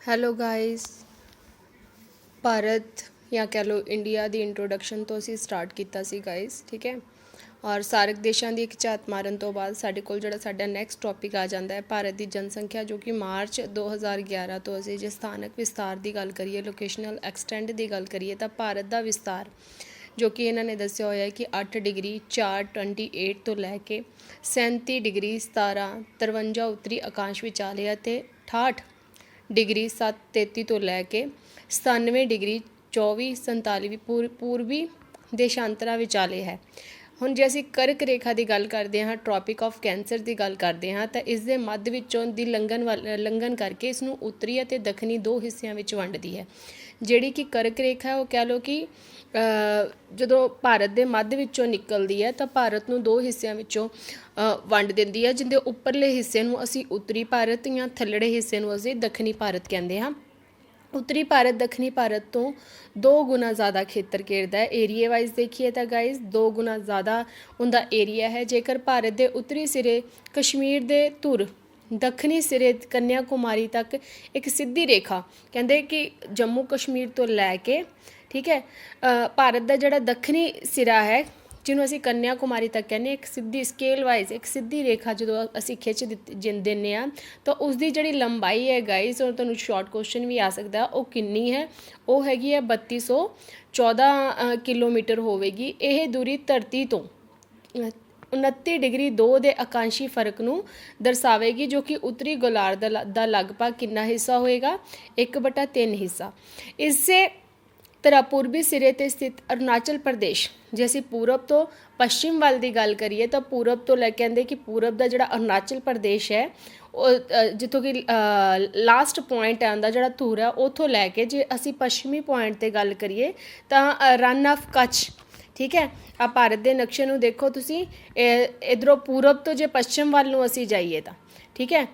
Hello guys. Bharat ਜਾਂ ਕਹਿ ਲਓ ਇੰਡੀਆ ਦੀ ਇੰਟਰੋਡਕਸ਼ਨ ਤੋਂ ਅਸੀਂ ਸਟਾਰਟ ਕੀਤਾ ਸੀ ਗਾਇਸ, ਠੀਕ ਹੈ। ਔਰ ਸਾਰਕ ਦੇਸ਼ਾਂ ਦੀ ਇੱਕ ਝਾਤ ਮਾਰਨ ਤੋਂ ਬਾਅਦ ਸਾਡੇ ਕੋਲ ਜਿਹੜਾ ਸਾਡਾ ਨੈਕਸਟ ਟੌਪਿਕ ਆ ਜਾਂਦਾ ਹੈ ਭਾਰਤ ਦੀ ਜਨਸੰਖਿਆ, ਜੋ ਕਿ ਮਾਰਚ 2011 ਤੋਂ ਅਸੀਂ ਜੇ ਸਥਾਨਕ ਵਿਸਤਾਰ ਦੀ ਗੱਲ ਕਰੀਏ, ਲੋਕੇਸ਼ਨਲ ਐਕਸਟੈਂਡ ਦੀ ਗੱਲ ਕਰੀਏ, ਤਾਂ ਭਾਰਤ ਦਾ ਵਿਸਤਾਰ ਜੋ ਕਿ ਇਹਨਾਂ ਨੇ ਦੱਸਿਆ ਹੋਇਆ ਹੈ ਕਿ 8 ਡਿਗਰੀ 4:28 ਤੋਂ ਲੈ ਕੇ 37 ਡਿਗਰੀ 17:53 ਉੱਤਰੀ ਆਕਾਂਸ਼ ਵਿਚਾਲੇ ਹੈ ਅਤੇ 68 ਡਿਗਰੀ 7:33 ਤੋਂ ਲੈ ਕੇ 97 ਡਿਗਰੀ 24:47 ਪੂਰਬੀ ਦੇਸ਼ਾਂਤਰਾਂ ਵਿਚਾਲੇ ਹੈ। ਹੁਣ ਜੇ ਅਸੀਂ ਕਰਕ ਰੇਖਾ ਦੀ ਗੱਲ ਕਰਦੇ ਹਾਂ, ਟ੍ਰੋਪਿਕ ਆਫ ਕੈਂਸਰ ਦੀ ਗੱਲ ਕਰਦੇ ਹਾਂ, ਤਾਂ ਇਸ ਦੇ ਮੱਧ ਵਿੱਚੋਂ ਦੀ ਲੰਘਣ ਕਰਕੇ ਇਸ ਨੂੰ ਉੱਤਰੀ ਅਤੇ ਦੱਖਣੀ ਦੋ ਹਿੱਸਿਆਂ ਵਿੱਚ ਵੰਡਦੀ ਹੈ। ਜਿਹੜੀ ਕਿ ਕਰਕ ਰੇਖਾ ਉਹ ਕਹਿ ਲਓ ਕਿ ਜਦੋਂ ਭਾਰਤ ਦੇ ਮੱਧ ਵਿੱਚੋਂ ਨਿਕਲਦੀ ਹੈ ਤਾਂ ਭਾਰਤ ਨੂੰ ਦੋ ਹਿੱਸਿਆਂ ਵਿੱਚੋਂ ਵੰਡ ਦਿੰਦੀ ਹੈ, ਜਿਹਦੇ ਉੱਪਰਲੇ ਹਿੱਸੇ ਨੂੰ ਅਸੀਂ ਉੱਤਰੀ ਭਾਰਤ ਜਾਂ ਥੱਲੜੇ ਹਿੱਸੇ ਨੂੰ ਅਸੀਂ ਦੱਖਣੀ ਭਾਰਤ ਕਹਿੰਦੇ ਹਾਂ। ਉੱਤਰੀ ਭਾਰਤ ਦੱਖਣੀ ਭਾਰਤ ਤੋਂ 2 ਗੁਣਾ ਜ਼ਿਆਦਾ ਖੇਤਰ ਘੇਰਦਾ ਹੈ। ਏਰੀਏ ਵਾਈਜ਼ ਦੇਖੀਏ ਤਾਂ ਗਾਈਜ਼ 2 ਗੁਣਾ ਜ਼ਿਆਦਾ ਉਹਦਾ ਏਰੀਆ ਹੈ। ਜੇਕਰ ਭਾਰਤ ਦੇ ਉੱਤਰੀ ਸਿਰੇ ਕਸ਼ਮੀਰ ਦੇ ਧੁਰ, ਦੱਖਣੀ ਸਿਰੇ ਕੰਨਿਆ ਕੁਮਾਰੀ ਤੱਕ ਇੱਕ ਸਿੱਧੀ ਰੇਖਾ, ਕਹਿੰਦੇ ਕਿ ਜੰਮੂ ਕਸ਼ਮੀਰ ਤੋਂ ਲੈ ਕੇ, ਠੀਕ ਹੈ, ਭਾਰਤ ਦਾ ਜਿਹੜਾ ਦੱਖਣੀ ਸਿਰਾ ਹੈ ਜਿਹਨੂੰ ਅਸੀਂ ਕੰਨਿਆ ਕੁਮਾਰੀ ਤੱਕ ਕਹਿੰਦੇ, ਇੱਕ ਸਿੱਧੀ ਸਕੇਲ ਵਾਈਜ਼ ਇੱਕ ਸਿੱਧੀ ਰੇਖਾ ਜਦੋਂ ਅਸੀਂ ਖਿੱਚ ਦਿੰਦੇ ਹਾਂ ਤਾਂ ਉਸਦੀ ਜਿਹੜੀ ਲੰਬਾਈ ਹੈ ਗਾਈਜ਼, ਔਰ ਤੁਹਾਨੂੰ ਸ਼ਾਰਟ ਕੁਐਸਚਨ ਵੀ ਆ ਸਕਦਾ, ਉਹ ਕਿੰਨੀ ਹੈ? ਉਹ ਹੈਗੀ ਹੈ 3214 ਕਿਲੋਮੀਟਰ ਹੋਵੇਗੀ। ਇਹ ਦੂਰੀ ਧਰਤੀ ਤੋਂ 29 ਡਿਗਰੀ 2 ਦੇ ਆਕਾਂਸ਼ੀ ਫਰਕ ਨੂੰ ਦਰਸਾਵੇਗੀ, ਜੋ ਕਿ ਉੱਤਰੀ ਗੋਲਾਰਧ ਦਾ ਲਗਭਗ ਕਿੰਨਾ ਹਿੱਸਾ ਹੋਏਗਾ? 1/3 ਹਿੱਸਾ। ਇਸੇ ਤਰ੍ਹਾਂ ਪੂਰਬੀ ਸਿਰੇ 'ਤੇ ਸਥਿਤ ਅਰੁਣਾਚਲ ਪ੍ਰਦੇਸ਼, ਜੇ ਅਸੀਂ ਪੂਰਬ ਤੋਂ ਪੱਛਮ ਵੱਲ ਦੀ ਗੱਲ ਕਰੀਏ ਤਾਂ ਪੂਰਬ ਤੋਂ ਲੈ ਕੇ ਕਹਿੰਦੇ ਕਿ ਪੂਰਬ ਦਾ ਜਿਹੜਾ ਅਰੁਣਾਚਲ ਪ੍ਰਦੇਸ਼ ਹੈ, ਉਹ ਜਿੱਥੋਂ ਕਿ ਲਾਸਟ ਪੁਆਇੰਟ ਹੈ ਉਹਦਾ ਜਿਹੜਾ ਧੁਰ ਹੈ, ਉੱਥੋਂ ਲੈ ਕੇ ਜੇ ਅਸੀਂ ਪੱਛਮੀ ਪੁਆਇੰਟ 'ਤੇ ਗੱਲ ਕਰੀਏ ਤਾਂ ਰਨ ਆਫ ਕੱਛ, ਠੀਕ ਹੈ। ਆ ਭਾਰਤ ਦੇ ਨਕਸ਼ੇ ਨੂੰ ਦੇਖੋ ਤੁਸੀਂ, ਇੱਧਰੋਂ ਪੂਰਬ ਤੋਂ ਜੇ ਪੱਛਮ ਵੱਲ ਨੂੰ ਅਸੀਂ ਜਾਈਏ ਤਾਂ, ਠੀਕ ਹੈ,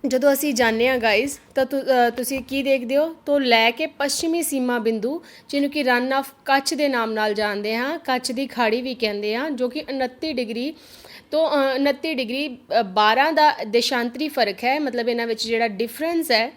ਜਦੋਂ ਅਸੀਂ ਜਾਂਦੇ ਹਾਂ ਗਾਈਜ਼ ਤਾਂ ਤੁਸੀਂ ਕੀ ਦੇਖਦੇ ਹੋ? ਤੋਂ ਲੈ ਕੇ ਪੱਛਮੀ ਸੀਮਾ ਬਿੰਦੂ, ਜਿਹਨੂੰ ਕਿ ਰਨ ਆਫ ਕੱਛ ਦੇ ਨਾਮ ਨਾਲ ਜਾਣਦੇ ਹਾਂ, ਕੱਛ ਦੀ ਖਾੜੀ ਵੀ ਕਹਿੰਦੇ ਹਾਂ, ਜੋ ਕਿ 29 ਡਿਗਰੀ ਤੋਂ 29 ਡਿਗਰੀ 12 ਦਾ ਦੇਸ਼ਾਂਤਰੀ ਫਰਕ ਹੈ। ਮਤਲਬ ਇਹਨਾਂ ਵਿੱਚ ਜਿਹੜਾ ਡਿਫਰੈਂਸ ਹੈ,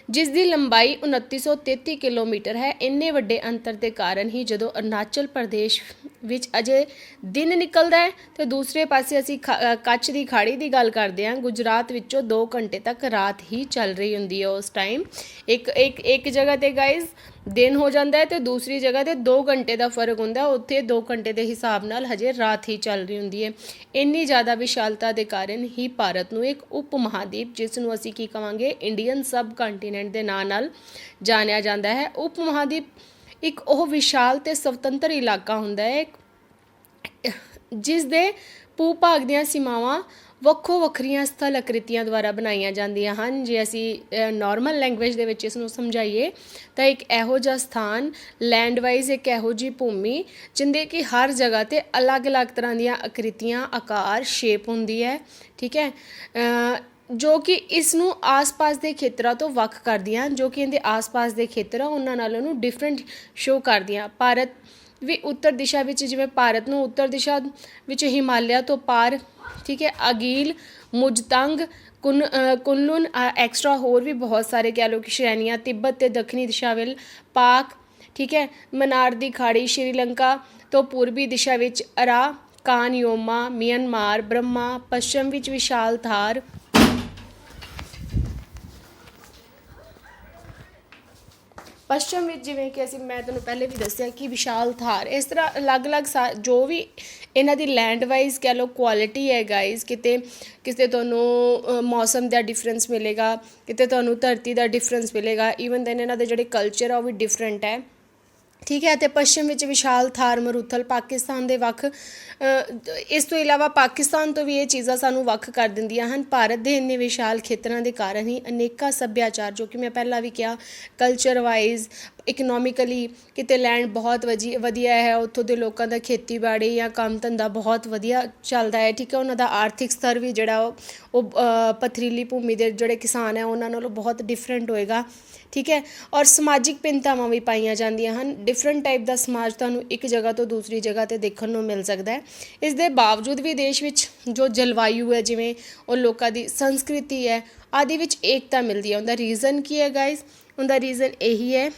ਜਿਸ ਦੀ ਲੰਬਾਈ 2933 ਕਿਲੋਮੀਟਰ ਹੈ। ਇੰਨੇ ਵੱਡੇ ਅੰਤਰ ਦੇ ਕਾਰਨ ਹੀ ਜਦੋਂ ਅਰੁਣਾਚਲ ਪ੍ਰਦੇਸ਼ ਵਿੱਚ ਅਜੇ ਦਿਨ ਨਿਕਲਦਾ ਹੈ ਅਤੇ ਦੂਸਰੇ ਪਾਸੇ ਅਸੀਂ ਕੱਛ ਦੀ ਖਾੜੀ ਦੀ ਗੱਲ ਕਰਦੇ ਹਾਂ, ਗੁਜਰਾਤ ਵਿੱਚੋਂ 2 ਘੰਟੇ ਤੱਕ ਰਾਤ ਹੀ ਚੱਲ ਰਹੀ ਹੁੰਦੀ ਹੈ। ਉਸ ਟਾਈਮ ਇੱਕ ਜਗ੍ਹਾ 'ਤੇ ਗਾਈਜ਼ ਦਿਨ ਹੋ ਜਾਂਦਾ ਹੈ ਅਤੇ ਦੂਸਰੀ ਜਗ੍ਹਾ 'ਤੇ 2 ਘੰਟੇ ਦਾ ਫਰਕ ਹੁੰਦਾ, ਉੱਥੇ 2 ਘੰਟੇ ਦੇ ਹਿਸਾਬ ਨਾਲ ਹਜੇ ਰਾਤ ਹੀ ਚੱਲ ਰਹੀ ਹੁੰਦੀ ਹੈ। ਇੰਨੀ ਜ਼ਿਆਦਾ ਵਿਸ਼ਾਲਤਾ ਦੇ ਕਾਰਨ ਹੀ ਭਾਰਤ ਨੂੰ ਇੱਕ ਉਪ ਮਹਾਦੀਪ, ਜਿਸ ਨੂੰ ਅਸੀਂ ਕੀ ਕਹਾਂਗੇ, ਇੰਡੀਅਨ ਸਬ ਕੰਟੀਨੈਂਟ ਦੇ ਨਾਂ ਨਾਲ ਜਾਣਿਆ ਜਾਂਦਾ ਹੈ। ਉਪ ਮਹਾਦੀਪ ਇੱਕ ਉਹ ਵਿਸ਼ਾਲ ਅਤੇ ਸੁਤੰਤਰ ਇਲਾਕਾ ਹੁੰਦਾ ਹੈ ਜਿਸ ਦੇ ਭੂ-ਭਾਗ ਦੀਆਂ ਸੀਮਾਵਾਂ ਵੱਖੋ ਵੱਖਰੀਆਂ ਸਥਲ ਆਕ੍ਰਿਤੀਆਂ ਦੁਆਰਾ ਬਣਾਈਆਂ ਜਾਂਦੀਆਂ ਹਨ। ਜੇ ਅਸੀਂ ਨੋਰਮਲ ਲੈਂਗੁਏਜ ਦੇ ਵਿੱਚ ਇਸ ਨੂੰ ਸਮਝਾਈਏ ਤਾਂ ਇੱਕ ਇਹੋ ਜਿਹਾ ਸਥਾਨ, ਲੈਂਡ ਵਾਈਜ਼ ਇੱਕ ਇਹੋ ਜਿਹੀ ਭੂਮੀ, ਜਿਹਦੇ ਕਿ ਹਰ ਜਗ੍ਹਾ 'ਤੇ ਅਲੱਗ-ਅਲੱਗ ਤਰ੍ਹਾਂ ਦੀਆਂ ਆਕ੍ਰਿਤੀਆਂ, ਆਕਾਰ, ਸ਼ੇਪ ਹੁੰਦੀ ਹੈ, ਠੀਕ ਹੈ, ਜੋ ਕਿ ਇਸ ਨੂੰ ਆਸ-ਪਾਸ ਦੇ ਖੇਤਰਾਂ ਤੋਂ ਵੱਖ ਕਰਦੀਆਂ, ਜੋ ਕਿ ਇਹਦੇ ਆਸ-ਪਾਸ ਦੇ ਖੇਤਰ ਆ ਉਹਨਾਂ ਨਾਲ ਉਹਨੂੰ ਡਿਫਰੈਂਟ ਸ਼ੋ ਕਰਦੀਆਂ। ਭਾਰਤ ਵੀ ਉੱਤਰ ਦਿਸ਼ਾ ਵਿੱਚ, ਜਿਵੇਂ ਭਾਰਤ ਨੂੰ ਉੱਤਰ ਦਿਸ਼ਾ ਵਿੱਚ ਹਿਮਾਲਿਆ ਤੋਂ ਪਾਰ, ਠੀਕ ਹੈ, ਅਗੀਲ, ਮੁਜ਼ਤੰਗ, ਕੁਨਲੁਨ, ਐਕਸਟਰਾ ਹੋਰ ਵੀ ਬਹੁਤ ਸਾਰੇ ਕਹਿ ਲਓ ਕਿ ਸ਼੍ਰੇਣੀਆਂ, ਤਿੱਬਤ ਤੇ ਦੱਖਣੀ ਦਿਸ਼ਾ ਵੱਲ ਪਾਕ, ਠੀਕ ਹੈ, ਮਨਾਰ ਦੀ ਖਾੜੀ, ਸ਼੍ਰੀਲੰਕਾ ਤੋਂ ਪੂਰਬੀ ਦਿਸ਼ਾ ਵਿੱਚ ਅਰਾ, ਕਾਨਯੋਮਾ, ਮਿਆਂਮਾਰ, ਬਰਮਾ, ਪੱਛਮ ਵਿੱਚ ਵਿਸ਼ਾਲ ਥਾਰ, ਪੱਛਮ ਵਿੱਚ ਜਿਵੇਂ ਕਿ ਮੈਂ ਤੁਹਾਨੂੰ ਪਹਿਲੇ ਵੀ ਦੱਸਿਆ ਕਿ ਵਿਸ਼ਾਲ ਥਾਰ, ਇਸ ਤਰ੍ਹਾਂ ਅਲੱਗ-ਅਲੱਗ ਜੋ ਵੀ ਇਹਨਾਂ ਦੀ ਲੈਂਡ ਵਾਈਜ਼ ਕਹਿ ਲਓ ਕੁਆਲਿਟੀ ਹੈ ਗਾਈਜ਼, ਕਿਤੇ ਤੁਹਾਨੂੰ ਮੌਸਮ ਦਾ ਡਿਫਰੈਂਸ ਮਿਲੇਗਾ, ਕਿਤੇ ਤੁਹਾਨੂੰ ਧਰਤੀ ਦਾ ਡਿਫਰੈਂਸ ਮਿਲੇਗਾ, ਈਵਨ ਦੈਨ ਇਹਨਾਂ ਦੇ ਜਿਹੜੇ ਕਲਚਰ ਆ ਉਹ ਵੀ ਡਿਫਰੈਂਟ ਹੈ, ਠੀਕ ਹੈ। ਅਤੇ ਪੱਛਮ ਵਿੱਚ ਵਿਸ਼ਾਲ ਥਾਰ ਮਰੂਥਲ ਪਾਕਿਸਤਾਨ ਦੇ ਵੱਖ, ਇਸ ਤੋਂ ਇਲਾਵਾ ਪਾਕਿਸਤਾਨ ਤੋਂ ਵੀ ਇਹ ਚੀਜ਼ਾਂ ਸਾਨੂੰ ਵੱਖ ਕਰ ਦਿੰਦੀਆਂ ਹਨ। ਭਾਰਤ ਦੇ ਇੰਨੇ ਵਿਸ਼ਾਲ ਖੇਤਰਾਂ ਦੇ ਕਾਰਨ ਹੀ ਅਨੇਕਾਂ ਸੱਭਿਆਚਾਰ, ਜੋ ਕਿ ਮੈਂ ਪਹਿਲਾਂ ਵੀ ਕਿਹਾ, ਕਲਚਰ ਵਾਈਜ਼ ਇਕਨੋਮਿਕਲੀ ਕਿਤੇ ਲੈਂਡ ਬਹੁਤ ਵਧੀਆ ਹੈ, ਉੱਥੋਂ ਦੇ ਲੋਕਾਂ ਦਾ ਖੇਤੀਬਾੜੀ ਜਾਂ ਕੰਮ ਧੰਦਾ ਬਹੁਤ ਵਧੀਆ ਚੱਲਦਾ ਹੈ, ਠੀਕ ਹੈ। ਉਹਨਾਂ ਦਾ ਆਰਥਿਕ ਸਤਰ ਵੀ ਜਿਹੜਾ ਉਹ ਪਥਰੀਲੀ ਭੂਮੀ ਦੇ ਜਿਹੜੇ ਕਿਸਾਨ ਹੈ ਉਹਨਾਂ ਨਾਲੋਂ ਬਹੁਤ ਡਿਫਰੈਂਟ ਹੋਏਗਾ, ਠੀਕ ਹੈ। ਔਰ ਸਮਾਜਿਕ ਭਿੰਨਤਾਵਾਂ ਵੀ ਪਾਈਆਂ ਜਾਂਦੀਆਂ ਹਨ। ਡਿਫਰੈਂਟ ਟਾਈਪ ਦਾ ਸਮਾਜ ਤੁਹਾਨੂੰ ਇੱਕ ਜਗ੍ਹਾ ਤੋਂ ਦੂਸਰੀ ਜਗ੍ਹਾ 'ਤੇ ਦੇਖਣ ਨੂੰ ਮਿਲ ਸਕਦਾ ਹੈ। ਇਸ ਦੇ ਬਾਵਜੂਦ ਵੀ ਦੇਸ਼ ਵਿੱਚ ਜੋ ਜਲਵਾਯੂ ਹੈ, ਜਿਵੇਂ ਉਹ ਲੋਕਾਂ ਦੀ ਸੰਸਕ੍ਰਿਤੀ ਹੈ ਆਦਿ ਵਿੱਚ ਏਕਤਾ ਮਿਲਦੀ ਹੈ। ਉਹਦਾ ਰੀਜ਼ਨ ਕੀ ਹੈ ਗਾਈਜ਼? ਉਹਦਾ ਰੀਜ਼ਨ ਇਹੀ ਹੈ,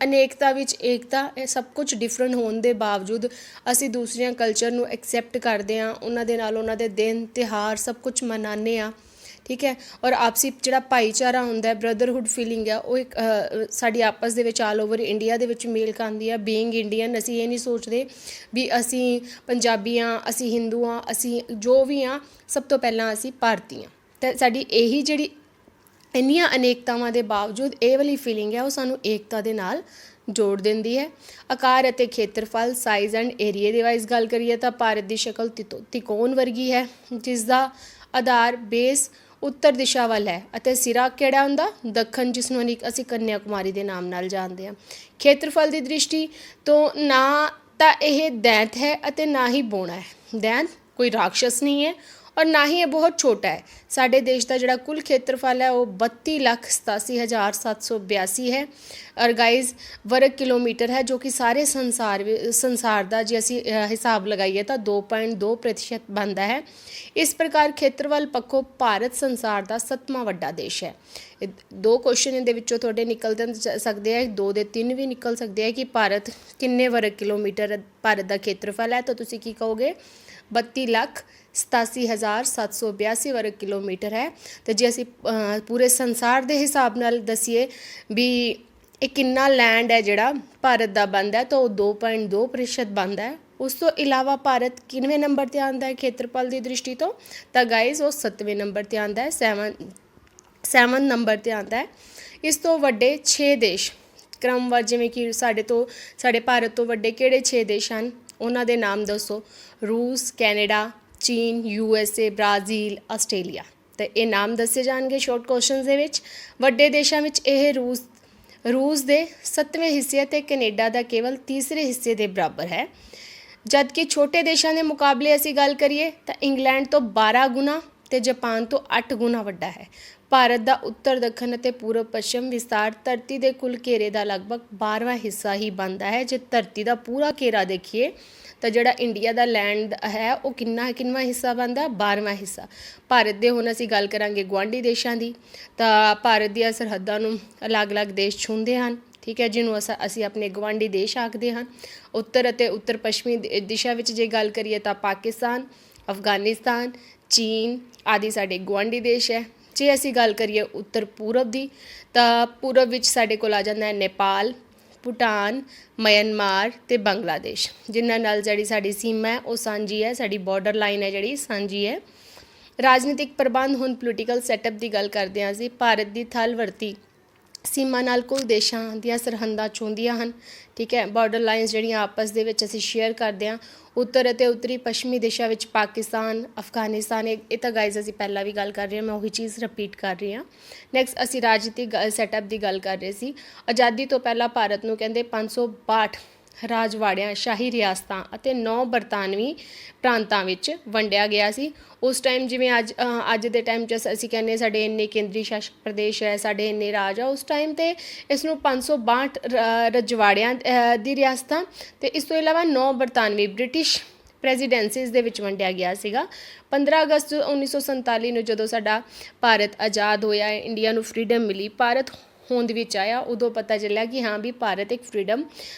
ਅਨੇਕਤਾ ਵਿੱਚ ਏਕਤਾ। ਇਹ ਸਭ ਕੁਝ ਡਿਫਰੈਂਟ ਹੋਣ ਦੇ ਬਾਵਜੂਦ ਅਸੀਂ ਦੂਸਰਿਆਂ ਕਲਚਰ ਨੂੰ ਐਕਸੈਪਟ ਕਰਦੇ ਹਾਂ, ਉਹਨਾਂ ਦੇ ਨਾਲ ਉਹਨਾਂ ਦੇ ਦਿਨ ਤਿਉਹਾਰ ਸਭ ਕੁਝ ਮਨਾਉਂਦੇ ਹਾਂ, ਠੀਕ ਹੈ। ਔਰ ਆਪਸੀ ਜਿਹੜਾ ਭਾਈਚਾਰਾ ਹੁੰਦਾ, ਬ੍ਰਦਰਹੁੱਡ ਫੀਲਿੰਗ ਹੈ, ਉਹ ਇੱਕ ਸਾਡੀ ਆਪਸ ਦੇ ਵਿੱਚ ਆਲ ਓਵਰ ਇੰਡੀਆ ਦੇ ਵਿੱਚ ਮੇਲ ਖਾਂਦੀ ਹੈ। ਬੀਇੰਗ ਇੰਡੀਅਨ, ਅਸੀਂ ਇਹ ਨਹੀਂ ਸੋਚਦੇ ਵੀ ਅਸੀਂ ਪੰਜਾਬੀ ਹਾਂ, ਅਸੀਂ ਹਿੰਦੂ ਹਾਂ, ਅਸੀਂ ਜੋ ਵੀ ਹਾਂ, ਸਭ ਤੋਂ ਪਹਿਲਾਂ ਅਸੀਂ ਭਾਰਤੀ ਹਾਂ। ਅਤੇ ਸਾਡੀ ਇਹੀ ਜਿਹੜੀ ਇੰਨੀਆਂ ਅਨੇਕਤਾਵਾਂ ਦੇ ਬਾਵਜੂਦ ਇਹ ਵਾਲੀ ਫੀਲਿੰਗ ਹੈ ਉਹ ਸਾਨੂੰ ਏਕਤਾ ਦੇ ਨਾਲ ਜੋੜ ਦਿੰਦੀ ਹੈ। ਆਕਾਰ ਅਤੇ ਖੇਤਰਫਲ, ਸਾਈਜ਼ ਐਂਡ ਏਰੀਏ ਦੇ ਵਾਈਜ਼ ਗੱਲ ਕਰੀਏ ਤਾਂ ਭਾਰਤ ਦੀ ਸ਼ਕਲ ਤਿਕੋਣ ਵਰਗੀ ਹੈ, ਜਿਸ ਦਾ ਆਧਾਰ ਬੇਸ ਉੱਤਰ ਦਿਸ਼ਾ ਵੱਲ ਹੈ ਅਤੇ ਸਿਰਾ ਕਿਹੜਾ ਹੁੰਦਾ? ਦੱਖਣ, ਜਿਸ ਨੂੰ ਅਸੀਂ ਕੰਨਿਆ ਕੁਮਾਰੀ ਦੇ ਨਾਮ ਨਾਲ ਜਾਣਦੇ ਹਾਂ। ਖੇਤਰਫਲ ਦੀ ਦ੍ਰਿਸ਼ਟੀ ਤੋਂ ਨਾ ਤਾਂ ਇਹ ਦੈਂਤ ਹੈ ਅਤੇ ਨਾ ਹੀ ਬੋਣਾ ਹੈ। ਦੈਂਤ ਕੋਈ ਰਾਕਸ਼ਸ ਨਹੀਂ ਹੈ ਔਰ ਨਾ ਹੀ ਇਹ ਬਹੁਤ ਛੋਟਾ ਹੈ। ਸਾਡੇ ਦੇਸ਼ ਦਾ ਜਿਹੜਾ ਕੁੱਲ ਖੇਤਰਫਲ ਹੈ ਉਹ 32,87,782 ਹੈ। ਔਰ ਗਾਈਜ਼ ਵਰਗ ਕਿਲੋਮੀਟਰ ਹੈ, ਜੋ ਕਿ ਸਾਰੇ ਸੰਸਾਰ ਦਾ ਜੇ ਅਸੀਂ ਹਿਸਾਬ ਲਗਾਈਏ ਤਾਂ 2.2% ਬਣਦਾ ਹੈ। ਇਸ ਪ੍ਰਕਾਰ ਖੇਤਰਫਲ ਪੱਖੋਂ ਭਾਰਤ ਸੰਸਾਰ ਦਾ 7ਵਾਂ ਵੱਡਾ ਦੇਸ਼ ਹੈ। 2 ਕੁਐਸਚਨ ਇਹਦੇ ਵਿੱਚੋਂ ਤੁਹਾਡੇ ਨਿਕਲ ਸਕਦੇ ਆ, 2 ਦੇ 3 ਵੀ ਨਿਕਲ ਸਕਦੇ ਆ ਕਿ ਭਾਰਤ ਕਿੰਨੇ ਵਰਗ ਕਿਲੋਮੀਟਰ ਭਾਰਤ ਦਾ ਖੇਤਰਫਲ ਹੈ, ਤਾਂ ਤੁਸੀਂ ਕੀ ਕਹੋਗੇ? 32,87,782 ਵਰਗ ਕਿਲੋਮੀਟਰ ਹੈ। ਅਤੇ ਜੇ ਅਸੀਂ ਪੂਰੇ ਸੰਸਾਰ ਦੇ ਹਿਸਾਬ ਨਾਲ ਦੱਸੀਏ ਵੀ ਇਹ ਕਿੰਨਾ ਲੈਂਡ ਹੈ ਜਿਹੜਾ ਭਾਰਤ ਦਾ ਬਣਦਾ, ਤਾਂ ਉਹ 2.2% ਬਣਦਾ ਹੈ। ਉਸ ਤੋਂ ਇਲਾਵਾ ਭਾਰਤ ਕਿੰਨਵੇਂ ਨੰਬਰ 'ਤੇ ਆਉਂਦਾ ਹੈ ਖੇਤਰਫਲ ਦੀ ਦ੍ਰਿਸ਼ਟੀ ਤੋਂ? ਤਾਂ ਗਾਈਜ਼ ਉਹ 7ਵੇਂ ਨੰਬਰ 'ਤੇ ਆਉਂਦਾ ਹੈ, 7 ਨੰਬਰ 'ਤੇ ਆਉਂਦਾ ਹੈ। ਇਸ ਤੋਂ ਵੱਡੇ 6 ਦੇਸ਼ ਕ੍ਰਮਵਾਰ, ਜਿਵੇਂ ਕਿ ਸਾਡੇ ਭਾਰਤ ਤੋਂ ਵੱਡੇ ਕਿਹੜੇ 6 ਦੇਸ਼ ਹਨ? ਉਹਨਾਂ ਦੇ ਨਾਮ ਦੱਸੋ। ਰੂਸ, ਕੈਨੇਡਾ, ਚੀਨ, USA, ਬ੍ਰਾਜ਼ੀਲ, ਆਸਟ੍ਰੇਲੀਆ। ਅਤੇ ਇਹ ਨਾਮ ਦੱਸੇ ਜਾਣਗੇ ਸ਼ੋਰਟ ਕੁਐਸਚਨਸ ਦੇ ਵਿੱਚ। ਵੱਡੇ ਦੇਸ਼ਾਂ ਵਿੱਚ ਇਹ ਰੂਸ ਦੇ 7ਵੇਂ ਹਿੱਸੇ ਅਤੇ ਕੈਨੇਡਾ ਦਾ ਕੇਵਲ 3ਰੇ ਹਿੱਸੇ ਦੇ ਬਰਾਬਰ ਹੈ। ਜਦ ਕਿ ਛੋਟੇ ਦੇਸ਼ਾਂ ਦੇ ਮੁਕਾਬਲੇ ਅਸੀਂ ਗੱਲ ਕਰੀਏ ਤਾਂ ਇੰਗਲੈਂਡ ਤੋਂ 12 ਗੁਣਾ ਅਤੇ ਜਾਪਾਨ ਤੋਂ 8 ਗੁਣਾ ਵੱਡਾ ਹੈ। ਭਾਰਤ ਦਾ ਉੱਤਰ, ਦੱਖਣ ਅਤੇ ਪੂਰਬ ਪੱਛਮ ਵਿਸਤਾਰ ਧਰਤੀ ਦੇ ਕੁੱਲ ਘੇਰੇ ਦਾ ਲਗਭਗ 12ਵਾਂ ਹਿੱਸਾ ਹੀ ਬਣਦਾ ਹੈ। ਜੇ ਧਰਤੀ ਦਾ ਪੂਰਾ ਘੇਰਾ ਦੇਖੀਏ ਤਾਂ ਜਿਹੜਾ ਇੰਡੀਆ ਦਾ ਲੈਂਡ ਹੈ ਉਹ ਕਿੰਨਵਾਂ ਹਿੱਸਾ ਬਣਦਾ? 12ਵਾਂ ਹਿੱਸਾ। ਭਾਰਤ ਦੇ ਹੁਣ ਅਸੀਂ ਗੱਲ ਕਰਾਂਗੇ ਗੁਆਂਢੀ ਦੇਸ਼ਾਂ ਦੀ, ਤਾਂ ਭਾਰਤ ਦੀਆਂ ਸਰਹੱਦਾਂ ਨੂੰ ਅਲੱਗ-ਅਲੱਗ ਦੇਸ਼ ਛੂੰਹਦੇ ਹਨ, ਠੀਕ ਹੈ, ਜਿਹਨੂੰ ਅਸੀਂ ਆਪਣੇ ਗੁਆਂਢੀ ਦੇਸ਼ ਆਖਦੇ ਹਨ। ਉੱਤਰ ਅਤੇ ਉੱਤਰ ਪੱਛਮੀ ਦਿਸ਼ਾ ਵਿੱਚ ਜੇ ਗੱਲ ਕਰੀਏ ਤਾਂ ਪਾਕਿਸਤਾਨ, ਅਫਗਾਨਿਸਤਾਨ, ਚੀਨ ਆਦਿ ਸਾਡੇ ਗੁਆਂਢੀ ਦੇਸ਼ ਹੈ। ਜੇ ਅਸੀਂ ਗੱਲ ਕਰੀਏ ਉੱਤਰ ਪੂਰਬ ਦੀ ਤਾਂ ਪੂਰਬ ਵਿੱਚ ਸਾਡੇ ਕੋਲ ਆ ਜਾਂਦਾ ਹੈ ਨੇਪਾਲ, ਭੂਟਾਨ, ਮਿਆਂਮਾਰ ਅਤੇ ਬੰਗਲਾਦੇਸ਼, ਜਿਨ੍ਹਾਂ ਨਾਲ ਜਿਹੜੀ ਸਾਡੀ ਸੀਮਾ ਹੈ ਉਹ ਸਾਂਝੀ ਹੈ, ਸਾਡੀ ਬਾਰਡਰ ਲਾਈਨ ਹੈ ਜਿਹੜੀ ਸਾਂਝੀ ਹੈ। ਰਾਜਨੀਤਿਕ ਪ੍ਰਬੰਧ, ਹੁਣ ਪੋਲੀਟੀਕਲ ਸੈਟਅਪ ਦੀ ਗੱਲ ਕਰਦੇ ਹਾਂ ਅਸੀਂ। ਭਾਰਤ ਦੀ ਥਲਵਰਤੀ ਸੀਮਾ ਨਾਲ ਕੁੱਲ ਦੇਸ਼ਾਂ ਦੀਆਂ ਸਰਹੱਦਾਂ ਛੂੰਹਦੀਆਂ ਹਨ, ਠੀਕ ਹੈ। ਬਾਰਡਰ ਲਾਈਨਸ ਜਿਹੜੀਆਂ ਆਪਸ ਦੇ ਵਿੱਚ ਅਸੀਂ ਸ਼ੇਅਰ ਕਰਦੇ ਹਾਂ। ਉੱਤਰ ਅਤੇ ਉੱਤਰੀ ਪੱਛਮੀ ਦਿਸ਼ਾ ਵਿੱਚ ਪਾਕਿਸਤਾਨ, ਅਫਗਾਨਿਸਤਾਨ, ਇਹ ਤਾਂ ਗਾਈਜ਼ ਅਸੀਂ ਪਹਿਲਾਂ ਵੀ ਗੱਲ ਕਰ ਰਹੇ ਹਾਂ, ਮੈਂ ਉਹੀ ਚੀਜ਼ ਰਿਪੀਟ ਕਰ ਰਹੀ ਹਾਂ। ਨੈਕਸਟ ਅਸੀਂ ਰਾਜਨੀਤਿਕ ਸੈਟਅਪ ਦੀ ਗੱਲ ਕਰ ਰਹੇ ਸੀ। ਆਜ਼ਾਦੀ ਤੋਂ ਪਹਿਲਾਂ ਭਾਰਤ ਨੂੰ ਕਹਿੰਦੇ 562 ਰਾਜਵਾੜਿਆਂ, ਸ਼ਾਹੀ ਰਿਆਸਤਾਂ ਅਤੇ 9 ਬਰਤਾਨਵੀ ਪ੍ਰਾਂਤਾਂ ਵਿੱਚ ਵੰਡਿਆ ਗਿਆ ਸੀ। ਉਸ ਟਾਈਮ ਜਿਵੇਂ ਅੱਜ ਦੇ ਟਾਈਮ 'ਚ ਅਸੀਂ ਕਹਿੰਦੇ ਸਾਡੇ ਇੰਨੇ ਕੇਂਦਰੀ ਸ਼ਾਸਕ ਪ੍ਰਦੇਸ਼ ਹੈ, ਸਾਡੇ ਇੰਨੇ ਰਾਜ ਆ, ਉਸ ਟਾਈਮ 'ਤੇ ਇਸ ਨੂੰ 562 ਰਜਵਾੜਿਆਂ ਦੀ ਰਿਆਸਤਾਂ ਅਤੇ ਇਸ ਤੋਂ ਇਲਾਵਾ 9 ਬਰਤਾਨਵੀ ਬ੍ਰਿਟਿਸ਼ ਪ੍ਰੈਜ਼ੀਡੈਂਸੀਜ਼ ਦੇ ਵਿੱਚ ਵੰਡਿਆ ਗਿਆ ਸੀਗਾ। 15 ਅਗਸਤ 1947 ਨੂੰ ਜਦੋਂ ਸਾਡਾ ਭਾਰਤ ਆਜ਼ਾਦ ਹੋਇਆ, ਇੰਡੀਆ ਨੂੰ ਫਰੀਡਮ ਮਿਲੀ, ਭਾਰਤ ਹੋਂਦ ਵਿੱਚ ਆਇਆ, ਉਦੋਂ ਪਤਾ ਚੱਲਿਆ ਕਿ ਹਾਂ ਵੀ ਭਾਰਤ ਇੱਕ ਫਰੀਡਮ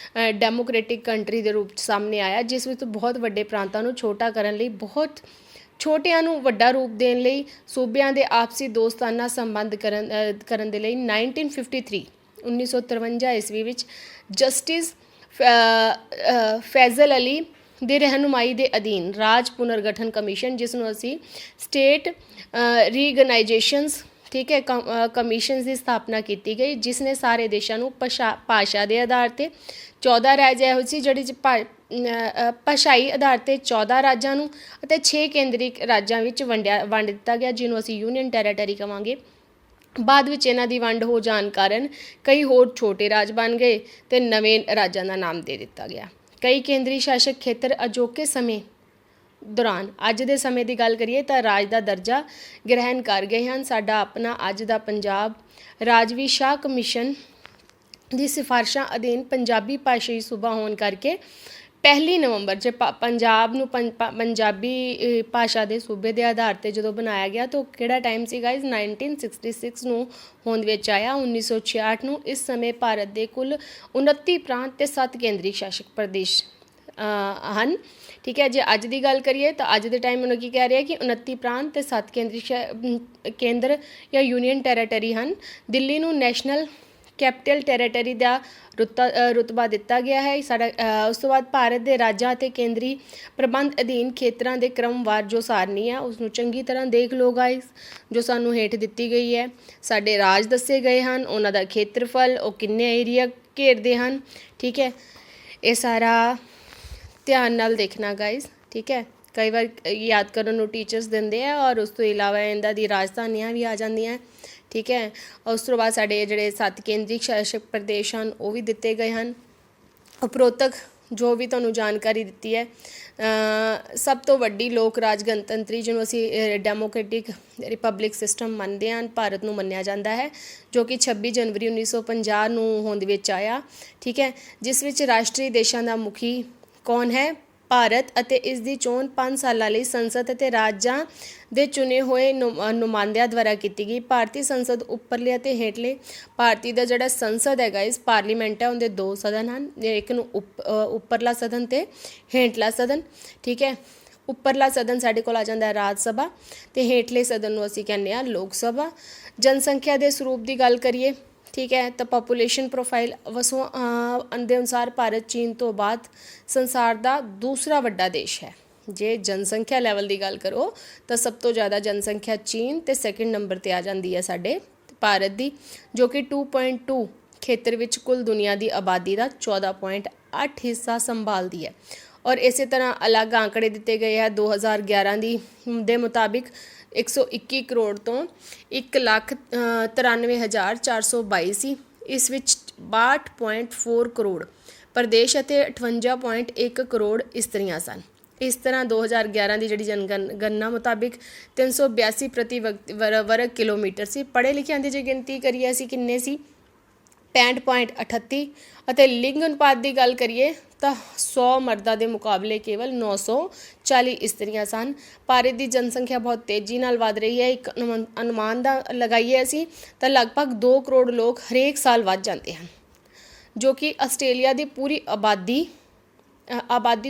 ਡੈਮੋਕ੍ਰੇਟਿਕ ਕੰਟਰੀ ਦੇ ਰੂਪ 'ਚ ਸਾਹਮਣੇ ਆਇਆ, ਜਿਸ ਵਿੱਚ ਬਹੁਤ ਵੱਡੇ ਪ੍ਰਾਂਤਾਂ ਨੂੰ ਛੋਟਾ ਕਰਨ ਲਈ, ਬਹੁਤ ਛੋਟਿਆਂ ਨੂੰ ਵੱਡਾ ਰੂਪ ਦੇਣ ਲਈ, ਸੂਬਿਆਂ ਦੇ ਆਪਸੀ ਦੋਸਤਾਨਾ ਸੰਬੰਧ ਕਰਨ ਦੇ ਲਈ 1953 ਈਸਵੀ ਵਿੱਚ ਜਸਟਿਸ ਫੈਜ਼ਲ ਅਲੀ ਦੀ ਰਹਿਨੁਮਾਈ ਦੇ ਅਧੀਨ ਰਾਜ ਪੁਨਰਗਠਨ ਕਮਿਸ਼ਨ, ਜਿਸ ਨੂੰ ਅਸੀਂ ਸਟੇਟ ਰੀਗਨਾਈਜੇਸ਼ਨਸ, ਠੀਕ ਹੈ, ਕਮਿਸ਼ਨਸ ਦੀ ਸਥਾਪਨਾ ਕੀਤੀ ਗਈ, ਜਿਸ ਨੇ ਸਾਰੇ ਦੇਸ਼ਾਂ ਨੂੰ ਭਾਸ਼ਾ ਦੇ ਆਧਾਰ 'ਤੇ 14 ਰਾਜ ਇਹੋ ਸੀ ਜਿਹੜੀ ਭਾਸ਼ਾਈ ਆਧਾਰ 'ਤੇ 14 ਰਾਜਾਂ ਨੂੰ ਅਤੇ 6 ਕੇਂਦਰੀ ਰਾਜਾਂ ਵਿੱਚ ਵੰਡ ਦਿੱਤਾ ਗਿਆ, ਜਿਹਨੂੰ ਅਸੀਂ ਯੂਨੀਅਨ ਟੈਰੀਟਰੀ ਕਹਾਂਗੇ। ਬਾਅਦ ਵਿੱਚ ਇਹਨਾਂ ਦੀ ਵੰਡ ਹੋ ਜਾਣ ਕਾਰਨ ਕਈ ਹੋਰ ਛੋਟੇ ਰਾਜ ਬਣ ਗਏ ਤੇ ਨਵੇਂ ਰਾਜਾਂ ਦਾ ਨਾਮ ਦੇ ਦਿੱਤਾ ਗਿਆ। ਕਈ ਕੇਂਦਰੀ ਸ਼ਾਸਕ ਖੇਤਰ ਅਜੋਕੇ ਸਮੇਂ ਦੌਰਾਨ ਅੱਜ ਦੇ ਸਮੇਂ ਦੀ ਗੱਲ ਕਰੀਏ ਤਾਂ ਰਾਜ ਦਾ ਦਰਜਾ ਗ੍ਰਹਿਣ ਕਰ ਗਏ ਹਨ। ਸਾਡਾ ਆਪਣਾ ਅੱਜ ਦਾ ਪੰਜਾਬ ਰਾਜਵੀ ਸ਼ਾਹ ਕਮਿਸ਼ਨ ਦੀ ਸਿਫਾਰਿਸ਼ਾਂ ਅਧੀਨ ਪੰਜਾਬੀ ਭਾਸ਼ਾਈ ਸੂਬਾ ਹੋਣ ਕਰਕੇ 1 ਨਵੰਬਰ 'ਚ ਪੰਜਾਬ ਨੂੰ ਪੰਜਾਬੀ ਭਾਸ਼ਾ ਦੇ ਸੂਬੇ ਦੇ ਆਧਾਰ 'ਤੇ ਜਦੋਂ ਬਣਾਇਆ ਗਿਆ ਤਾਂ ਕਿਹੜਾ ਟਾਈਮ ਸੀ ਗਾਇਜ਼ 1966 ਨੂੰ ਹੋਂਦ ਵਿੱਚ ਆਇਆ 1966 ਨੂੰ। ਇਸ ਸਮੇਂ ਭਾਰਤ ਦੇ ਕੁੱਲ 29 ਪ੍ਰਾਂਤ ਤੇ 7 ਕੇਂਦਰੀ ਸ਼ਾਸਕ ਪ੍ਰਦੇਸ਼ ਹਨ। ਠੀਕ ਹੈ, ਜੇ ਅੱਜ ਦੀ ਗੱਲ ਕਰੀਏ ਤਾਂ ਅੱਜ ਦੇ ਟਾਈਮ ਨੂੰ ਕੀ ਕਹਿ ਰਿਹਾ ਕਿ 29 ਪ੍ਰਾਂਤ ਤੇ 7 ਕੇਂਦਰ ਜਾਂ ਯੂਨੀਅਨ ਟੈਰੀਟਰੀ ਹਨ। ਦਿੱਲੀ ਨੂੰ ਨੈਸ਼ਨਲ ਕੈਪੀਟਲ ਟੈਰੀਟਰੀ ਦਾ ਰੁਤਬਾ ਦਿੱਤਾ ਗਿਆ ਹੈ। ਸਾਡਾ ਉਸ ਤੋਂ ਬਾਅਦ ਭਾਰਤ ਦੇ ਰਾਜਾਂ ਅਤੇ ਕੇਂਦਰੀ ਪ੍ਰਬੰਧ ਅਧੀਨ ਖੇਤਰਾਂ ਦੇ ਕ੍ਰਮਵਾਰ ਜੋ ਸਾਰਨੀ ਹੈ ਉਸ ਨੂੰ ਚੰਗੀ ਤਰ੍ਹਾਂ ਦੇਖ ਲਓ ਗਾਇਸ, ਜੋ ਸਾਨੂੰ ਹੇਠ ਦਿੱਤੀ ਗਈ ਹੈ। ਸਾਡੇ ਰਾਜ ਦੱਸੇ ਗਏ ਹਨ, ਉਹਨਾਂ ਦਾ ਖੇਤਰਫਲ, ਉਹ ਕਿੰਨੇ ਏਰੀਆ ਘੇਰਦੇ ਹਨ। ਠੀਕ ਹੈ, ਇਹ ਸਾਰਾ ਧਿਆਨ ਨਾਲ ਦੇਖਣਾ ਗਾਇਸ। ਠੀਕ ਹੈ, ਕਈ ਵਾਰ ਯਾਦ ਕਰਨ ਨੂੰ ਟੀਚਰਸ ਦਿੰਦੇ ਆ ਔਰ ਉਸ ਤੋਂ ਇਲਾਵਾ ਇਹਨਾਂ ਦੀ ਰਾਜਧਾਨੀਆਂ ਵੀ ਆ ਜਾਂਦੀਆਂ। ਠੀਕ ਹੈ, ਉਸ ਤੋਂ ਬਾਅਦ ਸਾਡੇ ਜਿਹੜੇ 7 ਕੇਂਦਰੀ ਸ਼ਾਸਕ ਪ੍ਰਦੇਸ਼ ਹਨ ਉਹ ਵੀ ਦਿੱਤੇ ਗਏ ਹਨ। ਉਪਰੋਕਤ ਜੋ ਵੀ ਤੁਹਾਨੂੰ ਜਾਣਕਾਰੀ ਦਿੱਤੀ ਹੈ, ਸਭ ਤੋਂ ਵੱਡੀ ਲੋਕ ਰਾਜ ਗਣਤੰਤਰੀ ਜਿਹਨੂੰ ਅਸੀਂ ਡੈਮੋਕ੍ਰੈਟਿਕ ਰਿਪਬਲਿਕ ਸਿਸਟਮ ਮੰਨਦੇ ਹਾਂ, ਭਾਰਤ ਨੂੰ ਮੰਨਿਆ ਜਾਂਦਾ ਹੈ, ਜੋ ਕਿ 26 ਜਨਵਰੀ 1950 ਨੂੰ ਹੋਂਦ ਵਿੱਚ ਆਇਆ। ਠੀਕ ਹੈ, ਜਿਸ ਵਿੱਚ ਰਾਸ਼ਟਰੀ ਦੇਸ਼ਾਂ ਦਾ ਮੁਖੀ ਕੌਣ ਹੈ? ਭਾਰਤ, ਅਤੇ ਇਸ ਦੀ ਚੋਣ 5 ਸਾਲਾਂ ਲਈ ਸੰਸਦ ਅਤੇ ਰਾਜਾਂ ਦੇ ਚੁਣੇ ਹੋਏ ਨੁਮਾਇੰਦਿਆਂ ਦੁਆਰਾ ਕੀਤੀ ਗਈ। ਭਾਰਤੀ ਸੰਸਦ ਉੱਪਰਲੇ ਅਤੇ ਹੇਠਲੇ, ਭਾਰਤੀ ਦਾ ਜਿਹੜਾ ਸੰਸਦ ਹੈਗਾ ਇਸ ਪਾਰਲੀਮੈਂਟ ਹੈ ਉਹਦੇ 2 ਸਦਨ ਹਨ, ਇੱਕ ਨੂੰ ਉੱਪਰਲਾ ਸਦਨ ਤੇ ਹੇਠਲਾ ਸਦਨ। ਠੀਕ ਹੈ, ਉੱਪਰਲਾ ਸਦਨ ਸਾਡੇ ਕੋਲ ਆ ਜਾਂਦਾ ਹੈ ਰਾਜ ਸਭਾ ਤੇ ਹੇਠਲੇ ਸਦਨ ਨੂੰ ਅਸੀਂ ਕਹਿੰਦੇ ਹਾਂ ਲੋਕ ਸਭਾ। ਜਨਸੰਖਿਆ ਦੇ ਸਰੂਪ ਦੀ ਗੱਲ ਕਰੀਏ, ਠੀਕ ਹੈ, ਤਾਂ ਪਾਪੂਲੇਸ਼ਨ ਪ੍ਰੋਫਾਈਲ ਵਸੋਂ ਦੇ ਅਨੁਸਾਰ ਭਾਰਤ ਚੀਨ ਤੋਂ ਬਾਅਦ ਸੰਸਾਰ ਦਾ ਦੂਸਰਾ ਵੱਡਾ ਦੇਸ਼ ਹੈ। ਜੇ ਜਨਸੰਖਿਆ ਲੈਵਲ ਦੀ ਗੱਲ ਕਰੋ ਤਾਂ ਸਭ ਤੋਂ ਜ਼ਿਆਦਾ ਜਨਸੰਖਿਆ ਚੀਨ ਤੇ ਸੈਕਿੰਡ ਨੰਬਰ 'ਤੇ ਆ ਜਾਂਦੀ ਹੈ ਸਾਡੇ ਭਾਰਤ ਦੀ, ਜੋ ਕਿ 2.2 ਖੇਤਰ ਵਿੱਚ ਕੁੱਲ ਦੁਨੀਆ ਦੀ ਆਬਾਦੀ ਦਾ 14.8 ਹਿੱਸਾ ਸੰਭਾਲਦੀ ਹੈ। ਔਰ ਇਸੇ ਤਰ੍ਹਾਂ ਅਲੱਗ ਆંકੜੇ ਦਿੱਤੇ ਗਏ ਹੈ 2011 ਦੇ ਮੁਤਾਬਿਕ 121 ਕਰੋੜ ਤੋਂ 1,93,422 ਸੀ। ਇਸ ਵਿੱਚ 62.4 ਕਰੋੜ ਪ੍ਰਦੇਸ਼ ਅਤੇ 58.1 ਕਰੋੜ ਇਸਤਰੀਆਂ ਸਨ। ਇਸ ਤਰ੍ਹਾਂ 2011 ਦੀ ਜਿਹੜੀ ਜਨਗਣਨਾ ਮੁਤਾਬਿਕ 382 ਪ੍ਰਤੀ ਵਰਗ ਕਿਲੋਮੀਟਰ ਸੀ। ਪੜ੍ਹੇ ਲਿਖਿਆਂ ਦੀ ਜੇ ਗਿਣਤੀ ਕਰੀਏ ਅਸੀਂ ਕਿੰਨੇ ਸੀ? 65.38 ਅਤੇ ਲਿੰਗ ਅਨੁਪਾਤ ਦੀ ਗੱਲ ਕਰੀਏ ਤਾਂ 100 ਮਰਦਾਂ ਦੇ ਮੁਕਾਬਲੇ ਕੇਵਲ 940 ਇਸਤਰੀਆਂ ਸਨ। ਭਾਰਤ ਦੀ ਜਨਸੰਖਿਆ ਬਹੁਤ ਤੇਜ਼ੀ ਨਾਲ ਵੱਧ ਰਹੀ ਹੈ। ਇੱਕ ਅਨੁਮਾਨ ਦਾ ਲਗਾਈਏ ਅਸੀਂ ਤਾਂ ਲਗਭਗ 2 ਕਰੋੜ ਲੋਕ ਹਰੇਕ ਸਾਲ ਵੱਧ ਜਾਂਦੇ ਹਨ, ਜੋ ਕਿ ਆਸਟ੍ਰੇਲੀਆ ਦੀ ਪੂਰੀ ਆਬਾਦੀ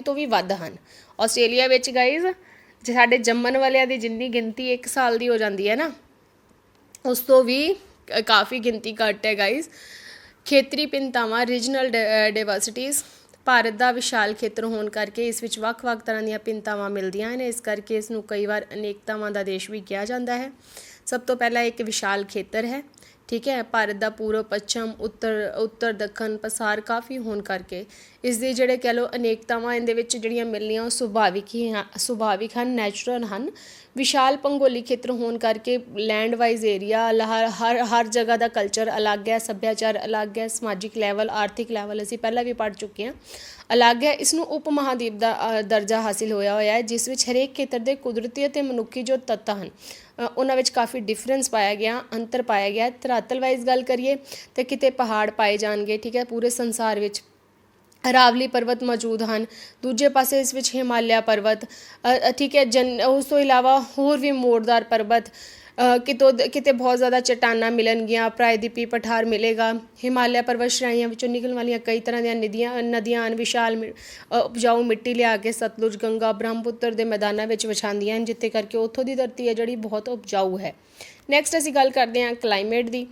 ਤੋਂ ਵੀ ਵੱਧ ਹਨ। ਆਸਟ੍ਰੇਲੀਆ ਵਿੱਚ ਗਾਈਜ਼ ਜੇ ਸਾਡੇ ਜੰਮਣ ਵਾਲਿਆਂ ਦੀ ਜਿੰਨੀ ਗਿਣਤੀ 1 ਸਾਲ ਦੀ ਹੋ ਜਾਂਦੀ ਹੈ ਨਾ, ਉਸ ਤੋਂ ਵੀ ਕਾਫੀ ਗਿਣਤੀ ਘੱਟ ਹੈ ਗਾਈਜ਼। ਖੇਤਰੀ ਭਿੰਨਤਾਵਾਂ ਰੀਜਨਲ ਡਾਇਵਰਸਿਟੀਜ਼, ਭਾਰਤ ਦਾ ਵਿਸ਼ਾਲ ਖੇਤਰ ਹੋਣ ਕਰਕੇ ਇਸ ਵਿੱਚ ਵੱਖ-ਵੱਖ ਤਰ੍ਹਾਂ ਦੀਆਂ ਭਿੰਨਤਾਵਾਂ ਮਿਲਦੀਆਂ ਨੇ, ਇਸ ਕਰਕੇ ਇਸ ਨੂੰ ਕਈ ਵਾਰ ਅਨੇਕਤਾਵਾਂ ਦਾ ਦੇਸ਼ ਵੀ ਕਿਹਾ ਜਾਂਦਾ ਹੈ। ਸਭ ਤੋਂ ਪਹਿਲਾਂ ਇੱਕ ਵਿਸ਼ਾਲ ਖੇਤਰ ਹੈ। ਠੀਕ ਹੈ, ਭਾਰਤ ਦਾ ਪੂਰਬ, ਪੱਛਮ, ਉੱਤਰ ਦੱਖਣ ਪਸਾਰ ਕਾਫੀ ਹੋਣ ਕਰਕੇ ਇਸ ਦੀ ਜਿਹੜੇ ਕਹਿ ਲਓ ਅਨੇਕਤਾਵਾਂ ਇਹਦੇ ਵਿੱਚ ਜਿਹੜੀਆਂ ਮਿਲਣੀਆਂ ਉਹ ਸੁਭਾਵਿਕ ਹਨ, ਨੈਚੁਰਲ ਹਨ। ਵਿਸ਼ਾਲ ਭੂਗੋਲਿਕ ਖੇਤਰ ਹੋਣ ਕਰਕੇ ਲੈਂਡ ਵਾਈਜ਼ ਏਰੀਆ ਹਰ ਜਗ੍ਹਾ ਦਾ ਕਲਚਰ ਅਲੱਗ ਹੈ, ਸੱਭਿਆਚਾਰ ਅਲੱਗ ਹੈ, ਸਮਾਜਿਕ ਲੈਵਲ, ਆਰਥਿਕ ਲੈਵਲ ਅਸੀਂ ਪਹਿਲਾਂ ਵੀ ਪੜ੍ਹ ਚੁੱਕੇ ਹਾਂ, ਅਲੱਗ ਹੈ। ਇਸ ਨੂੰ ਉਪ ਮਹਾਦੀਪ ਦਾ ਦਰਜਾ ਹਾਸਿਲ ਹੋਇਆ ਹੈ, ਜਿਸ ਵਿੱਚ ਹਰੇਕ ਖੇਤਰ ਦੇ ਕੁਦਰਤੀ ਅਤੇ ਮਨੁੱਖੀ ਜੋ ਤੱਤ ਹਨ ਉਹਨਾਂ ਵਿੱਚ ਕਾਫੀ ਡਿਫਰੈਂਸ ਪਾਇਆ ਗਿਆ, ਅੰਤਰ ਪਾਇਆ ਗਿਆ। ਧਰਾਤਲ ਵਾਈਜ਼ ਗੱਲ ਕਰੀਏ ਤਾਂ ਕਿਤੇ ਪਹਾੜ ਪਾਏ ਜਾਣਗੇ। ਠੀਕ ਹੈ, ਪੂਰੇ ਸੰਸਾਰ ਵਿੱਚ ਅਰਾਵਲੀ ਪਰਬਤ ਮੌਜੂਦ ਹਨ, ਦੂਜੇ ਪਾਸੇ ਇਸ ਵਿੱਚ ਹਿਮਾਲਿਆ ਪਰਬਤ। ਠੀਕ ਹੈ, ਉਸ ਤੋਂ ਇਲਾਵਾ ਹੋਰ ਵੀ ਮੋੜਦਾਰ ਪਰਬਤ, ਕਿਤੇ ਬਹੁਤ ਜ਼ਿਆਦਾ ਚਟਾਨਾਂ ਮਿਲਣਗੀਆਂ, ਪ੍ਰਾਇਦੀਪੀ ਪਠਾਰ ਮਿਲੇਗਾ। ਹਿਮਾਲਿਆ ਪਰਬਤ ਸ਼੍ਰੇਣੀਆਂ ਵਿੱਚੋਂ ਨਿਕਲਣ ਵਾਲੀਆਂ ਕਈ ਤਰ੍ਹਾਂ ਦੀਆਂ ਨਦੀਆਂ ਹਨ, ਵਿਸ਼ਾਲ ਉਪਜਾਊ ਮਿੱਟੀ ਲਿਆ ਕੇ ਸਤਲੁਜ, ਗੰਗਾ, ਬ੍ਰਹਮਪੁੱਤਰ ਦੇ ਮੈਦਾਨਾਂ ਵਿੱਚ ਵਿਛਾਉਂਦੀਆਂ ਹਨ, ਜਿੱਥੇ ਕਰਕੇ ਉੱਥੋਂ ਦੀ ਧਰਤੀ ਹੈ ਜਿਹੜੀ ਬਹੁਤ ਉਪਜਾਊ ਹੈ। ਨੈਕਸਟ ਅਸੀਂ ਗੱਲ ਕਰਦੇ ਹਾਂ ਕਲਾਈਮੇਟ ਦੀ।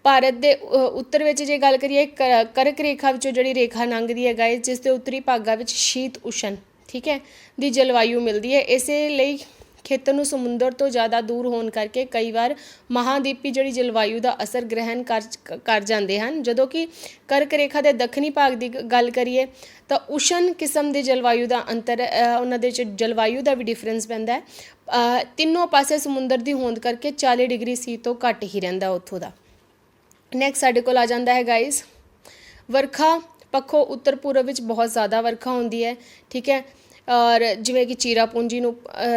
ਭਾਰਤ ਦੇ ਉੱਤਰ ਵਿੱਚ ਜੇ ਗੱਲ ਕਰੀਏ ਕਰਕ ਰੇਖਾ ਵਿੱਚੋਂ ਜਿਹੜੀ ਰੇਖਾ ਲੰਘਦੀ ਹੈ ਗਾਇਸ, ਜਿਸ ਦੇ ਉੱਤਰੀ ਭਾਗਾਂ ਵਿੱਚ ਸ਼ੀਤ ਉਸ਼ਣ, ਠੀਕ ਹੈ, ਦੀ ਜਲਵਾਯੂ ਮਿਲਦੀ ਹੈ। ਇਸੇ ਲਈ ਖੇਤਰ ਨੂੰ ਸਮੁੰਦਰ ਤੋਂ ਜ਼ਿਆਦਾ ਦੂਰ ਹੋਣ ਕਰਕੇ ਕਈ ਵਾਰ ਮਹਾਂਦੀਪੀ ਜਿਹੜੀ ਜਲਵਾਯੂ ਦਾ ਅਸਰ ਗ੍ਰਹਿਣ ਕਰ ਜਾਂਦੇ ਹਨ। ਜਦੋਂ ਕਿ ਕਰਕ ਰੇਖਾ ਦੇ ਦੱਖਣੀ ਭਾਗ ਦੀ ਗੱਲ ਕਰੀਏ ਤਾਂ ਉਸ਼ਣ ਕਿਸਮ ਦੇ ਜਲਵਾਯੂ ਦਾ ਅੰਤਰ, ਉਹਨਾਂ ਦੇ 'ਚ ਜਲਵਾਯੂ ਦਾ ਵੀ ਡਿਫਰੈਂਸ ਪੈਂਦਾ ਹੈ। ਤਿੰਨੋਂ ਪਾਸੇ ਸਮੁੰਦਰ ਦੀ ਹੋਂਦ ਕਰਕੇ 40 ਡਿਗਰੀ ਸੀ ਤੋਂ ਘੱਟ ਹੀ ਰਹਿੰਦਾ ਉੱਥੋਂ ਦਾ। ਨੈਕਸਟ ਸਾਡੇ ਕੋਲ ਆ ਜਾਂਦਾ ਹੈ ਗਾਈਜ਼ ਵਰਖਾ ਪੱਖੋਂ ਉੱਤਰ ਪੂਰਬ ਵਿੱਚ ਬਹੁਤ ਜ਼ਿਆਦਾ ਵਰਖਾ ਹੁੰਦੀ ਹੈ, ਠੀਕ ਹੈ। ਔਰ ਜਿਵੇਂ ਕਿ ਚਿਰਾਪੂੰਜੀ ਨੂੰ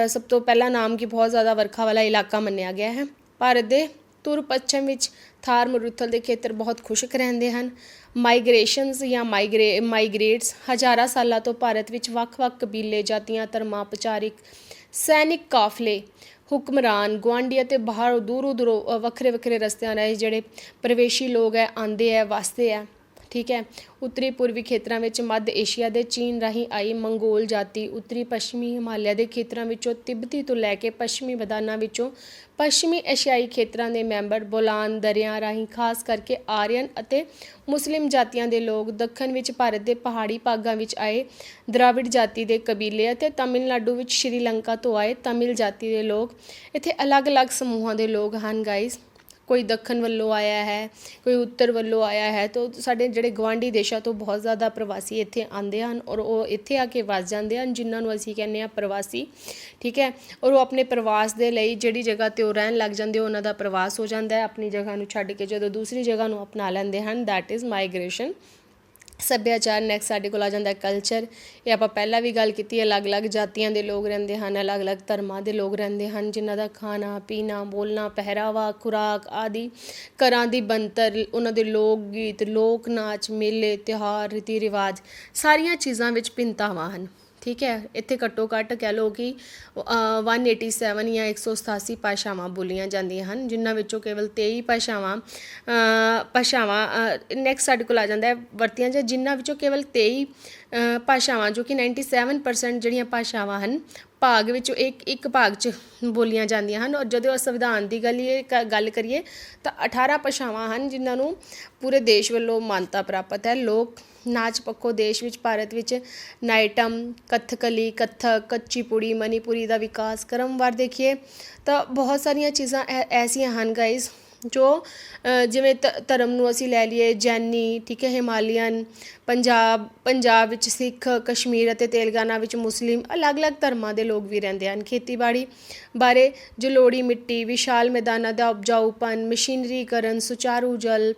ਸਭ ਤੋਂ ਪਹਿਲਾ ਨਾਮ ਕਿ ਬਹੁਤ ਜ਼ਿਆਦਾ ਵਰਖਾ ਵਾਲਾ ਇਲਾਕਾ ਮੰਨਿਆ ਗਿਆ ਹੈ। ਭਾਰਤ ਦੇ ਧੁਰ ਪੱਛਮ ਵਿੱਚ ਥਾਰ ਮਰੂਥਲ ਦੇ ਖੇਤਰ ਬਹੁਤ ਖੁਸ਼ਕ ਰਹਿੰਦੇ ਹਨ। ਮਾਈਗ੍ਰੇਸ਼ਨਸ ਜਾਂ ਮਾਈਗ੍ਰੇਟਸ ਹਜ਼ਾਰਾਂ ਸਾਲਾਂ ਤੋਂ ਭਾਰਤ ਵਿੱਚ ਵੱਖ-ਵੱਖ ਕਬੀਲੇ, ਜਾਤੀਆਂ, ਧਰਮਾਂ, ਪ੍ਰਚਾਰਿਕ, ਸੈਨਿਕ ਕਾਫਲੇ, ਹੁਕਮਰਾਨ, ਗੁਆਂਢੀ ਅਤੇ ਬਾਹਰੋਂ ਦੂਰੋਂ ਵੱਖਰੇ ਵੱਖਰੇ ਰਸਤਿਆਂ ਰਾਹੀਂ ਜਿਹੜੇ ਪ੍ਰਵੇਸ਼ੀ ਲੋਕ ਹੈ ਆਉਂਦੇ ਹੈ, ਵਸਦੇ ਹੈ, ਠੀਕ ਹੈ। ਉੱਤਰੀ ਪੂਰਬੀ ਖੇਤਰਾਂ ਵਿੱਚ ਮੱਧ ਏਸ਼ੀਆ ਦੇ ਚੀਨ ਰਾਹੀਂ ਆਈ ਮੰਗੋਲ ਜਾਤੀ, ਉੱਤਰੀ ਪੱਛਮੀ ਹਿਮਾਲਿਆ ਦੇ ਖੇਤਰਾਂ ਵਿੱਚੋਂ ਤਿੱਬਤੀ ਤੋਂ ਲੈ ਕੇ ਪੱਛਮੀ ਮੈਦਾਨਾਂ ਵਿੱਚੋਂ ਪੱਛਮੀ ਏਸ਼ੀਆਈ ਖੇਤਰਾਂ ਦੇ ਮੈਂਬਰ, ਬੋਲਾਨ ਦਰਿਆ ਰਾਹੀਂ ਖਾਸ ਕਰਕੇ ਆਰੀਅਨ ਅਤੇ ਮੁਸਲਿਮ ਜਾਤੀਆਂ ਦੇ ਲੋਕ, ਦੱਖਣ ਵਿੱਚ ਭਾਰਤ ਦੇ ਪਹਾੜੀ ਭਾਗਾਂ ਵਿੱਚ ਆਏ ਦਰਾਵਿੜ ਜਾਤੀ ਦੇ ਕਬੀਲੇ ਅਤੇ ਤਮਿਲਨਾਡੂ ਵਿੱਚ ਸ਼੍ਰੀਲੰਕਾ ਤੋਂ ਆਏ ਤਮਿਲ ਜਾਤੀ ਦੇ ਲੋਕ। ਇੱਥੇ ਅਲੱਗ-ਅਲੱਗ ਸਮੂਹਾਂ ਦੇ ਲੋਕ ਹਨ ਗਾਈਜ਼। ਕੋਈ ਦੱਖਣ ਵੱਲੋਂ ਆਇਆ ਹੈ, ਕੋਈ ਉੱਤਰ ਵੱਲੋਂ ਆਇਆ ਹੈ। ਤਾਂ ਸਾਡੇ ਜਿਹੜੇ ਗੁਆਂਢੀ ਦੇਸ਼ਾਂ ਤੋਂ ਬਹੁਤ ਜ਼ਿਆਦਾ ਪ੍ਰਵਾਸੀ ਇੱਥੇ ਆਉਂਦੇ ਹਨ ਔਰ ਉਹ ਇੱਥੇ ਆ ਕੇ ਵਸ ਜਾਂਦੇ ਹਨ, ਜਿਨ੍ਹਾਂ ਨੂੰ ਅਸੀਂ ਕਹਿੰਦੇ ਹਾਂ ਪ੍ਰਵਾਸੀ, ਠੀਕ ਹੈ। ਔਰ ਉਹ ਆਪਣੇ ਪ੍ਰਵਾਸ ਦੇ ਲਈ ਜਿਹੜੀ ਜਗ੍ਹਾ 'ਤੇ ਉਹ ਰਹਿਣ ਲੱਗ ਜਾਂਦੇ, ਉਹਨਾਂ ਦਾ ਪ੍ਰਵਾਸ ਹੋ ਜਾਂਦਾ ਹੈ। ਆਪਣੀ ਜਗ੍ਹਾ ਨੂੰ ਛੱਡ ਕੇ ਜਦੋਂ ਦੂਸਰੀ ਜਗ੍ਹਾ ਨੂੰ ਅਪਣਾ ਲੈਂਦੇ ਹਨ, ਦੈਟ ਇਜ਼ ਮਾਈਗ੍ਰੇਸ਼ਨ। ਸੱਭਿਆਚਾਰ ਨੈਕਸਟ ਸਾਡੇ ਕੋਲ ਆ ਜਾਂਦਾ ਕਲਚਰ। ਇਹ ਆਪਾਂ ਪਹਿਲਾਂ ਵੀ ਗੱਲ ਕੀਤੀ, ਅਲੱਗ-ਅਲੱਗ ਜਾਤੀਆਂ ਦੇ ਲੋਕ ਰਹਿੰਦੇ ਹਨ, ਅਲੱਗ-ਅਲੱਗ ਧਰਮਾਂ ਦੇ ਲੋਕ ਰਹਿੰਦੇ ਹਨ, ਜਿਨ੍ਹਾਂ ਦਾ ਖਾਣਾ ਪੀਣਾ, ਬੋਲਣਾ, ਪਹਿਰਾਵਾ, ਖੁਰਾਕ ਆਦਿ, ਘਰਾਂ ਦੀ ਬਣਤਰ, ਉਹਨਾਂ ਦੇ ਲੋਕ ਗੀਤ, ਲੋਕ ਨਾਚ, ਮੇਲੇ, ਤਿਉਹਾਰ, ਰੀਤੀ ਰਿਵਾਜ, ਸਾਰੀਆਂ ਚੀਜ਼ਾਂ ਵਿੱਚ ਭਿੰਨਤਾਵਾਂ ਹਨ, ਠੀਕ ਹੈ। ਇੱਥੇ ਘੱਟੋ ਘੱਟ ਕਹਿ ਲਓ ਕਿ 187 ਜਾਂ 187 ਭਾਸ਼ਾਵਾਂ ਬੋਲੀਆਂ ਜਾਂਦੀਆਂ ਹਨ, ਜਿਨ੍ਹਾਂ ਵਿੱਚੋਂ ਕੇਵਲ 23 ਭਾਸ਼ਾਵਾਂ ਨੈਕਸਟ ਸਾਡੇ ਕੋਲ ਆ ਜਾਂਦਾ ਹੈ ਵਰਤੀਆਂ ਜਾਂ ਜਿਨ੍ਹਾਂ ਵਿੱਚੋਂ ਕੇਵਲ 23 ਭਾਸ਼ਾਵਾਂ ਜੋ ਕਿ 97% ਜਿਹੜੀਆਂ ਭਾਸ਼ਾਵਾਂ ਹਨ ਭਾਗ ਵਿੱਚੋਂ ਇੱਕ ਭਾਗ 'ਚ ਬੋਲੀਆਂ ਜਾਂਦੀਆਂ ਹਨ। ਔਰ ਜਦੋਂ ਸੰਵਿਧਾਨ ਦੀ ਗੱਲ ਕਰੀਏ ਤਾਂ 18 ਭਾਸ਼ਾਵਾਂ ਹਨ ਜਿਨ੍ਹਾਂ ਨੂੰ ਪੂਰੇ ਦੇਸ਼ ਵੱਲੋਂ ਮਾਨਤਾ ਪ੍ਰਾਪਤ ਹੈ। ਲੋਕ ਨਾਚ ਪੱਖੋਂ ਦੇਸ਼ ਵਿੱਚ ਭਾਰਤ ਵਿੱਚ ਨਾਇਟਮ, ਕਥਕਲੀ, ਕੱਥਕ, ਕੁਚੀਪੁੜੀ, ਮਨੀਪੁਰੀ ਦਾ ਵਿਕਾਸ ਕ੍ਰਮਵਾਰ ਦੇਖੀਏ ਤਾਂ ਬਹੁਤ ਸਾਰੀਆਂ ਚੀਜ਼ਾਂ ਐਸੀਆਂ ਹਨ ਗਾਈਜ਼ ਜੋ ਜਿਵੇਂ ਧਰਮ ਨੂੰ ਅਸੀਂ ਲੈ ਲਈਏ ਜੈਨੀ, ਠੀਕ ਹੈ, ਹਿਮਾਲੀਅਨ, ਪੰਜਾਬ ਵਿੱਚ ਸਿੱਖ, ਕਸ਼ਮੀਰ ਅਤੇ ਤੇਲੰਗਾਨਾ ਵਿੱਚ ਮੁਸਲਿਮ, ਅਲੱਗ-ਅਲੱਗ ਧਰਮਾਂ ਦੇ ਲੋਕ ਵੀ ਰਹਿੰਦੇ ਹਨ। ਖੇਤੀਬਾੜੀ ਬਾਰੇ ਜਲੋੜੀ ਮਿੱਟੀ, ਵਿਸ਼ਾਲ ਮੈਦਾਨਾਂ ਦਾ ਉਪਜਾਊਪਨ, ਮਸ਼ੀਨਰੀਕਰਨ, ਸੁਚਾਰੂ ਜਲ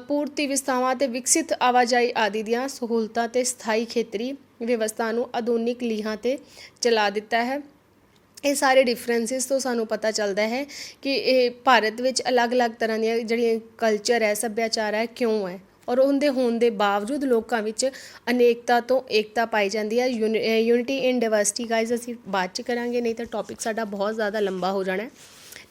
ਪੂਰਤੀ ਵਿਵਸਥਾਵਾਂ ਅਤੇ ਵਿਕਸਿਤ ਆਵਾਜਾਈ ਆਦਿ ਦੀਆਂ ਸਹੂਲਤਾਂ ਅਤੇ ਸਥਾਈ ਖੇਤਰੀ ਵਿਵਸਥਾ ਨੂੰ ਆਧੁਨਿਕ ਲੀਹਾਂ 'ਤੇ ਚਲਾ ਦਿੱਤਾ ਹੈ। ਇਹ ਸਾਰੇ ਡਿਫਰੈਂਸਿਸ ਤੋਂ ਸਾਨੂੰ ਪਤਾ ਚੱਲਦਾ ਹੈ ਕਿ ਇਹ ਭਾਰਤ ਵਿੱਚ ਅਲੱਗ-ਅਲੱਗ ਤਰ੍ਹਾਂ ਦੀਆਂ ਜਿਹੜੀਆਂ ਕਲਚਰ ਹੈ, ਸੱਭਿਆਚਾਰ ਹੈ, ਕਿਉਂ ਹੈ ਔਰ ਉਹਦੇ ਹੋਣ ਦੇ ਬਾਵਜੂਦ ਲੋਕਾਂ ਵਿੱਚ ਅਨੇਕਤਾ ਤੋਂ ਏਕਤਾ ਪਾਈ ਜਾਂਦੀ ਹੈ। ਯੂਨਿਟੀ ਇਨ ਡਾਇਵਰਸਿਟੀ ਗਾਈਜ਼ ਅਸੀਂ ਬਾਅਦ 'ਚ ਕਰਾਂਗੇ, ਨਹੀਂ ਤਾਂ ਟੌਪਿਕ ਸਾਡਾ ਬਹੁਤ ਜ਼ਿਆਦਾ ਲੰਬਾ ਹੋ ਜਾਣਾ,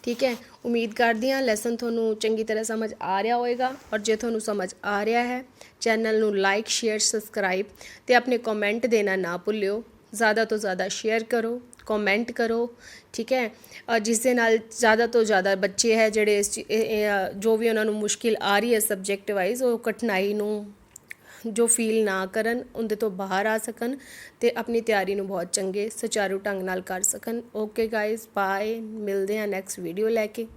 ਠੀਕ ਹੈ। ਉਮੀਦ ਕਰਦੀ ਹਾਂ ਲੈਸਨ ਤੁਹਾਨੂੰ ਚੰਗੀ ਤਰ੍ਹਾਂ ਸਮਝ ਆ ਰਿਹਾ ਹੋਵੇਗਾ ਔਰ ਜੇ ਤੁਹਾਨੂੰ ਸਮਝ ਆ ਰਿਹਾ ਹੈ ਚੈਨਲ ਨੂੰ ਲਾਈਕ, ਸ਼ੇਅਰ, ਸਬਸਕ੍ਰਾਈਬ ਅਤੇ ਆਪਣੇ ਕਮੈਂਟ ਦੇਣਾ ਨਾ ਭੁੱਲਿਓ। ਜ਼ਿਆਦਾ ਤੋਂ ਜ਼ਿਆਦਾ ਸ਼ੇਅਰ ਕਰੋ, ਕਮੈਂਟ ਕਰੋ, ਠੀਕ ਹੈ। ਜਿਸ ਦੇ ਨਾਲ ਜ਼ਿਆਦਾ ਤੋਂ ਜ਼ਿਆਦਾ ਬੱਚੇ ਹੈ ਜਿਹੜੇ ਜੋ ਵੀ ਉਹਨਾਂ ਨੂੰ ਮੁਸ਼ਕਿਲ ਆ ਰਹੀ ਹੈ ਸਬਜੈਕਟ ਵਾਈਜ਼, ਉਹ ਕਠਿਨਾਈ ਨੂੰ ਜੋ ਫੀਲ ਨਾ ਕਰਨ, ਉਹਦੇ ਤੋਂ ਬਾਹਰ ਆ ਸਕਣ ਅਤੇ ਆਪਣੀ ਤਿਆਰੀ ਨੂੰ ਬਹੁਤ ਚੰਗੇ ਸੁਚਾਰੂ ਢੰਗ ਨਾਲ ਕਰ ਸਕਣ। ਓਕੇ ਗਾਈਜ਼, ਬਾਏ, ਮਿਲਦੇ ਹਾਂ ਨੈਕਸਟ ਵੀਡੀਓ ਲੈ ਕੇ।